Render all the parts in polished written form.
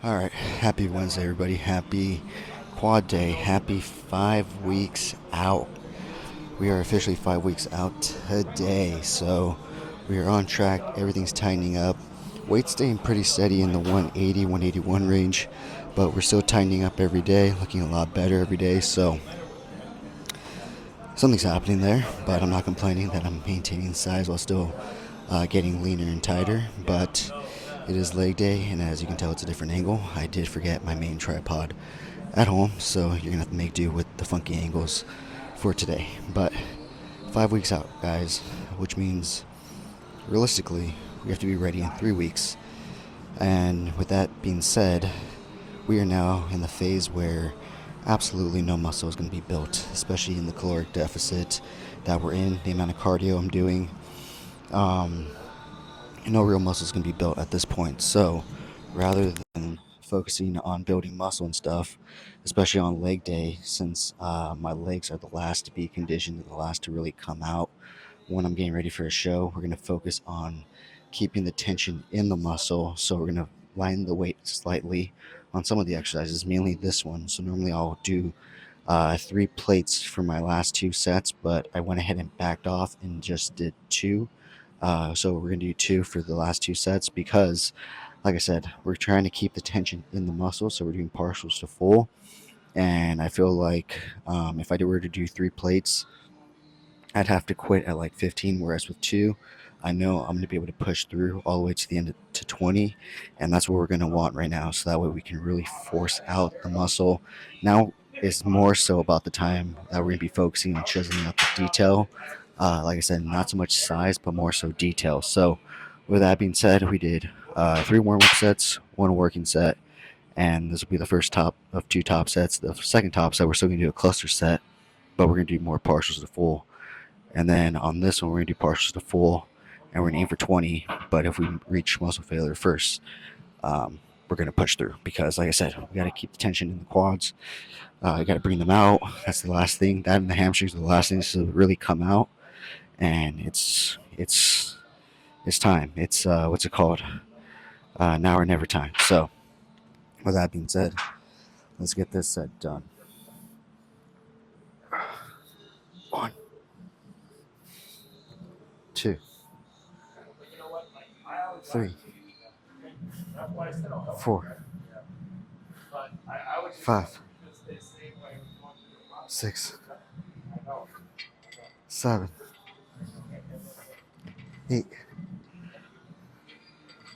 All right, happy Wednesday, everybody. Happy quad day. Happy 5 weeks out. We are officially 5 weeks out today, so we are on track. Everything's tightening up. Weight staying pretty steady in the 180, 181 range, but we're still tightening up every day, looking a lot better every day. So something's happening there, but I'm not complaining that I'm maintaining size while still getting leaner and tighter. But it is leg day, and as you can tell, it's a different angle. I did forget my main tripod at home, so you're gonna have to make do with the funky angles for today. But 5 weeks out, guys, which means realistically we have to be ready in 3 weeks. And with that being said, we are now in the phase where absolutely no muscle is going to be built, especially in the caloric deficit that we're in, the amount of cardio I'm doing. Um, no real muscle is going to be built at this point. So rather than focusing on building muscle and stuff, especially on leg day, since my legs are the last to be conditioned and the last to really come out when I'm getting ready for a show, we're going to focus on keeping the tension in the muscle. So we're going to line the weight slightly on some of the exercises, mainly this one. So normally I'll do 3 plates for my last 2 sets, but I went ahead and backed off and just did two. So we're going to do two for the last 2 sets because, like I said, we're trying to keep the tension in the muscle. So we're doing partials to full. And I feel like if I were to do 3 plates, I'd have to quit at like 15, whereas with two, I know I'm going to be able to push through all the way to the end to 20, and that's what we're going to want right now. So that way we can really force out the muscle. Now it's more so about the time that we're going to be focusing on chiseling out the detail. Like I said, not so much size, but more so detail. So with that being said, we did 3 warm-up sets, one working set, and this will be the first top of 2 top sets. The second top set, we're still going to do a cluster set, but we're going to do more partials to full. And then on this one, we're going to do partials to full, and we're going to aim for 20. But if we reach muscle failure first, we're going to push through because, like I said, we got to keep the tension in the quads. You got to bring them out. That's the last thing. That and the hamstrings are the last things to really come out. And it's time. It's what's it called? Now or never time. So, with that being said, let's get this set done. One, two, three, four, five, 6, 7, 8,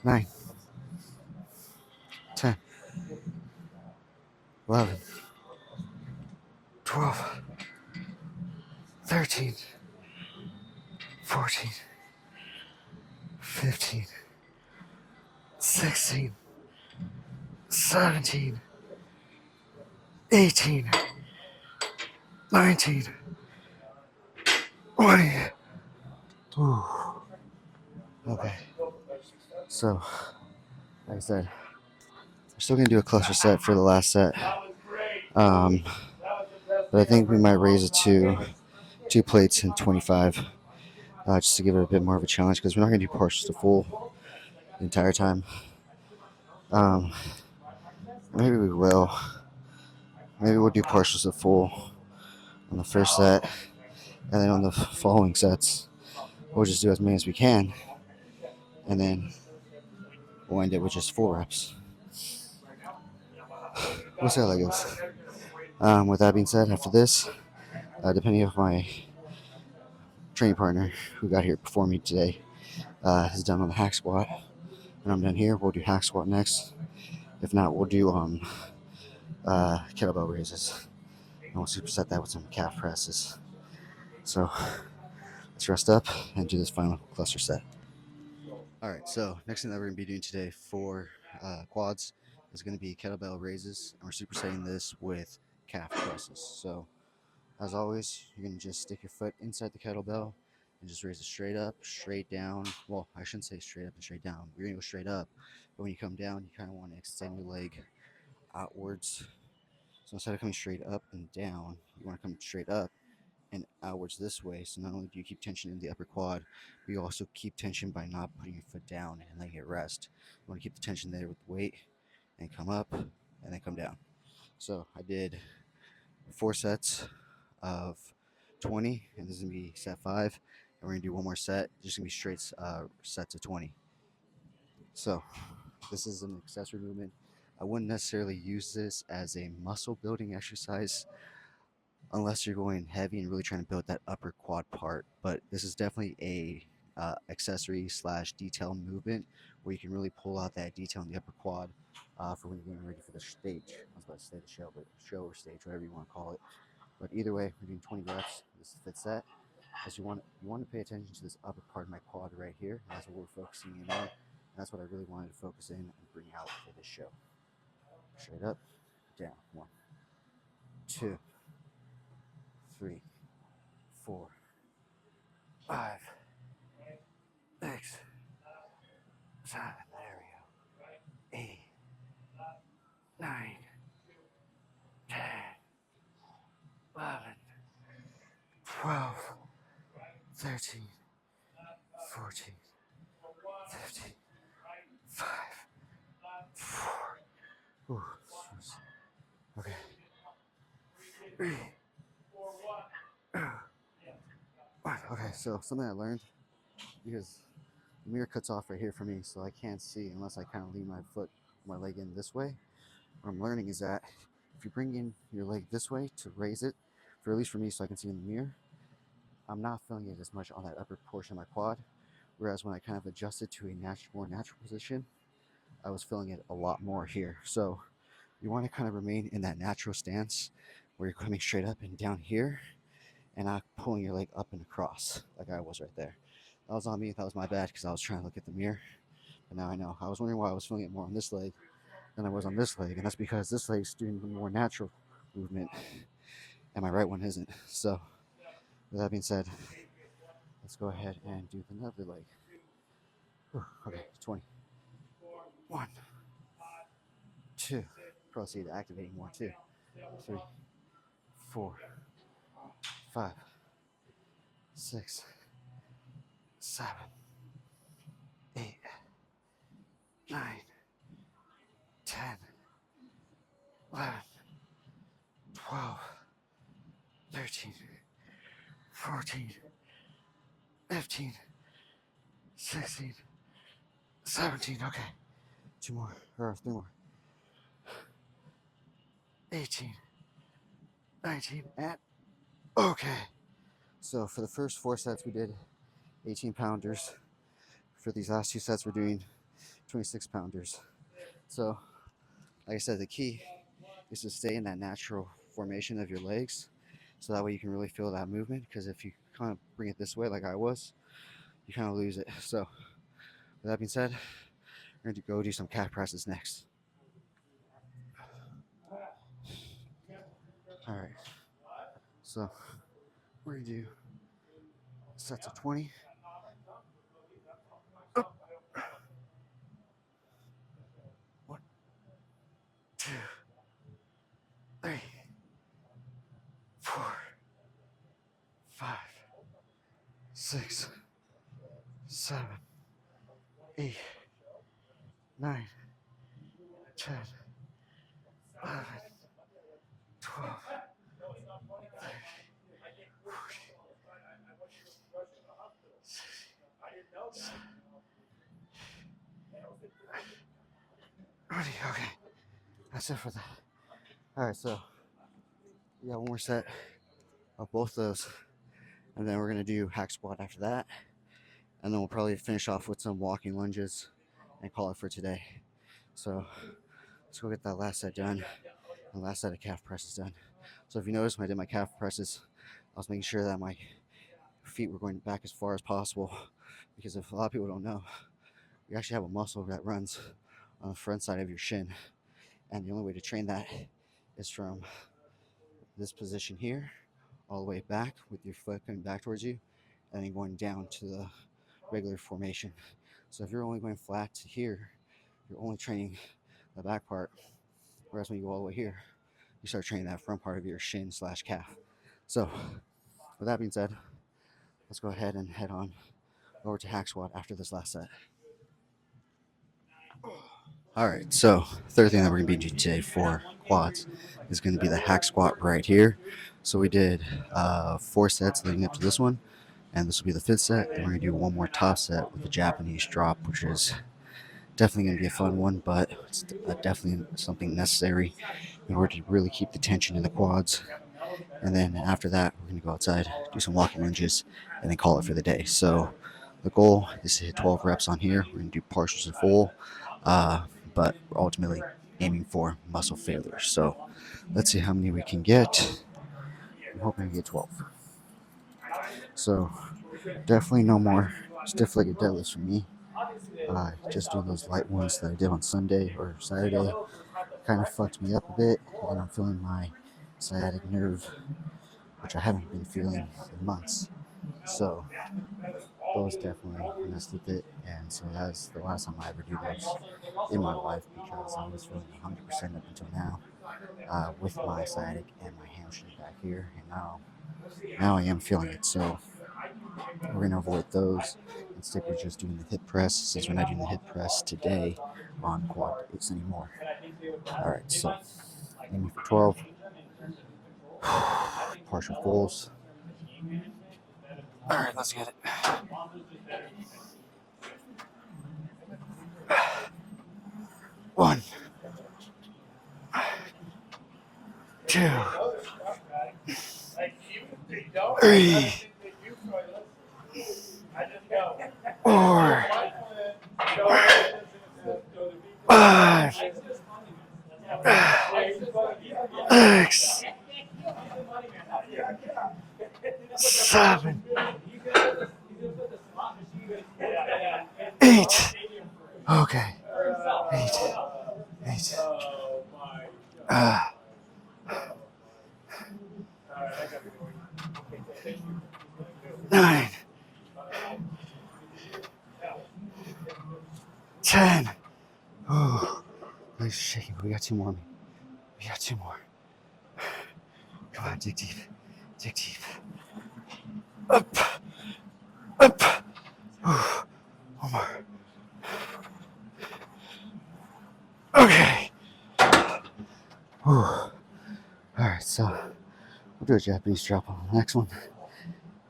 9, 10, 11, 12, 13, 14, 15, 16, 17, 18, 19, 20. Ooh. Okay. So, like I said, we're still going to do a cluster set for the last set. Um, but I think we might raise it to 2 plates and 25, just to give it a bit more of a challenge because we're not going to do partials to full the entire time. Um, maybe we will. Maybe we'll do partials to full on the first set, and then on the following sets, we'll just do as many as we can, and then we'll end it with just 4 reps. We'll see how that goes. With that being said, after this, depending on my training partner who got here before me today is done on the hack squat, and I'm done here, we'll do hack squat next. If not, we'll do kettlebell raises, and we'll superset that with some calf presses. So let's rest up and do this final cluster set. All right, so next thing that we're going to be doing today for quads is going to be kettlebell raises, and we're supersetting this with calf presses. So as always, you're going to just stick your foot inside the kettlebell and just raise it straight up, straight down. Well, I shouldn't say straight up and straight down. You're going to go straight up, but when you come down, you kind of want to extend your leg outwards. So instead of coming straight up and down, you want to come straight up and outwards this way. So not only do you keep tension in the upper quad, but you also keep tension by not putting your foot down and letting it rest. You want to keep the tension there with weight and come up and then come down. So I did 4 sets of 20, and this is gonna be set 5, and we're gonna do one more set, just gonna be straight sets of 20. So this is an accessory movement. I wouldn't necessarily use this as a muscle building exercise unless you're going heavy and really trying to build that upper quad part. But this is definitely a accessory slash detail movement where you can really pull out that detail in the upper quad for when you're getting ready for the stage. I was about to say the show, but show or stage, whatever you want to call it. But either way, we're doing 20 reps. This is the fifth set. As you want to pay attention to this upper part of my quad right here. That's what we're focusing in on. And that's what I really wanted to focus in and bring out for this show. Straight up, down. 1, 2, 3, 4, 5, 6, 7. There we go. 8, 9, 10, 11, 12, 13, 14, 15, 5, 4. Ooh, okay. 3, 2, 1. Okay, so something I learned, because the mirror cuts off right here for me, so I can't see unless I kind of lean my leg in this way. What I'm learning is that if you bring in your leg this way to raise it, for at least for me, so I can see in the mirror, I'm not feeling it as much on that upper portion of my quad. Whereas when I kind of adjusted to a more natural position, I was feeling it a lot more here. So you want to kind of remain in that natural stance where you're coming straight up and down here and not pulling your leg up and across like I was right there. That was on me. That was my bad because I was trying to look at the mirror. But now I know. I was wondering why I was feeling it more on this leg than I was on this leg. And that's because this leg's doing the more natural movement and my right one isn't. So with that being said, let's go ahead and do the other leg. Okay, 20. 1, 2. Proceed to activating more. 2, 3, 4, 5, 6, 7, 8, 9, 10, 11, 12, 13, 14, 15, 16, 17. Okay. 2 more, or 3 more. 18, 19, and okay. So for the first 4 sets, we did 18 pounders. For these last 2 sets, we're doing 26 pounders. So, like I said, the key is to stay in that natural formation of your legs. So that way you can really feel that movement. Because if you kind of bring it this way, like I was, you kind of lose it. So, with that being said, we're going to go do some calf presses next. All right. So, we're going to do sets of 20. Up. 1, 2, 3, 4, 5, 6, 7, 8, 9, 10, 11, 12, 13, 14, 20. Okay, that's it for that. All right, so we got one more set of both those, and then we're gonna do hack squat after that, and then we'll probably finish off with some walking lunges and call it for today. So let's go get that last set done, and last set of calf presses done. So if you notice, when I did my calf presses, I was making sure that my feet were going back as far as possible, because if a lot of people don't know, you actually have a muscle that runs on the front side of your shin, and the only way to train that is from this position here all the way back with your foot coming back towards you, and then going down to the regular formation. So if you're only going flat to here, you're only training the back part, whereas when you go all the way here, you start training that front part of your shin slash calf. So with that being said, let's go ahead and head on over to hack squat after this last set. All right, so third thing that we're going to be doing today for quads is going to be the hack squat right here. So we did 4 sets leading up to this one, and this will be the 5th set. And we're going to do one more top set with the Japanese drop, which is definitely going to be a fun one, but it's definitely something necessary in order to really keep the tension in the quads. And then after that, we're going to go outside, do some walking lunges, and then call it for the day. So the goal is to hit 12 reps on here. We're going to do partials and full, but we're ultimately aiming for muscle failure. So let's see how many we can get. I'm hoping to get 12. So definitely no more stiff-legged deadlifts for me. Just doing those light ones that I did on Sunday or Saturday kind of fucked me up a bit, and I'm feeling my sciatic nerve, which I haven't been feeling in months. So those definitely messed with it, and so that's the last time I ever do those in my life because I was feeling 100% up until now with my sciatic and my hamstring back here, and now I am feeling it. So we're gonna avoid those and stick with just doing the hip press since we're not doing the hip press today on quad eights anymore. All right, so aiming for 12 partial fulls. All right, let's get it. 1, 2, 3, 4, 5, 6, 7, 8. Okay. 8. 8. 9. 10. Oh, legs are shaking. We got 2 more. We got 2 more. Come on, dig deep. Dig deep. Up. Up. One more. Okay. Alright, so we'll do a Japanese drop on the next one.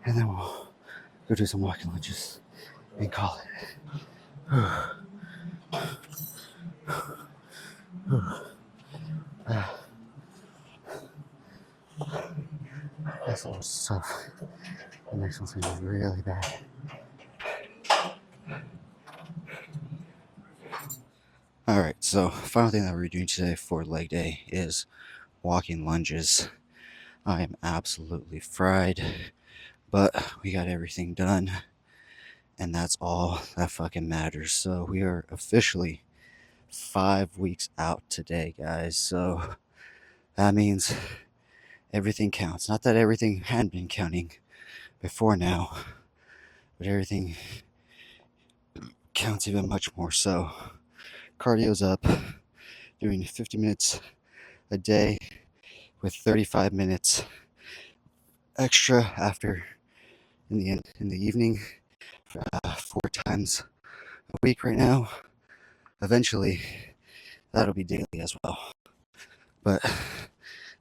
And then we'll go do some walking lunges and call it. This one was tough. The next one's gonna be really bad. Alright, so final thing that we're doing today for leg day is walking lunges. I am absolutely fried, but we got everything done, and that's all that fucking matters. So we are officially 5 weeks out today, guys. So that means everything counts. Not that everything hadn't been counting before now, but everything counts even much more. So cardio's up, doing 50 minutes a day with 35 minutes extra after in the evening, 4 times a week right now. Eventually, that'll be daily as well, but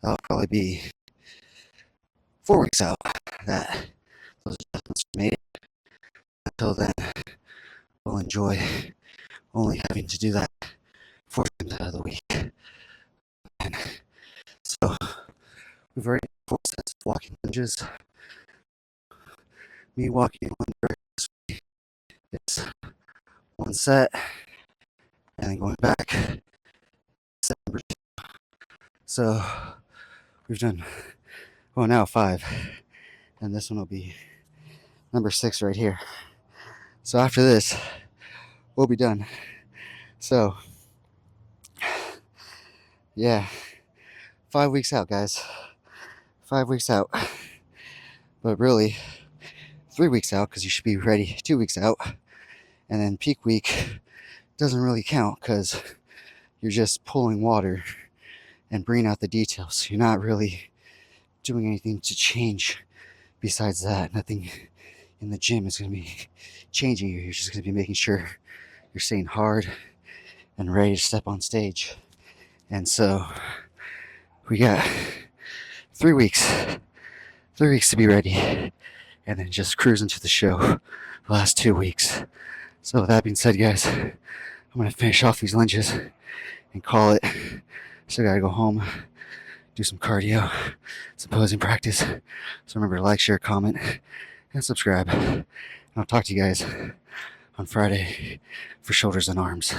that'll probably be 4 weeks out that those adjustments are made. Until then, we'll enjoy only having to do that 4 times out of the week. And so we've already done 4 sets of walking lunges. Me walking one is 1 set, and then going back. So we've done now 5, and this one will be number 6 right here. So after this, we'll be done. So yeah, 5 weeks out, guys. 5 weeks out, but really 3 weeks out because you should be ready 2 weeks out, and then peak week doesn't really count because you're just pulling water and bringing out the details. You're not really doing anything to change besides that. Nothing in the gym is going to be changing you. You're just going to be making sure you're staying hard and ready to step on stage. And so we got 3 weeks, 3 weeks to be ready, and then just cruise into the show the last 2 weeks. So with that being said, guys, I'm gonna finish off these lunges and call it. Still gotta go home, do some cardio, some posing practice. So remember to like, share, comment, and subscribe. And I'll talk to you guys on Friday for shoulders and arms.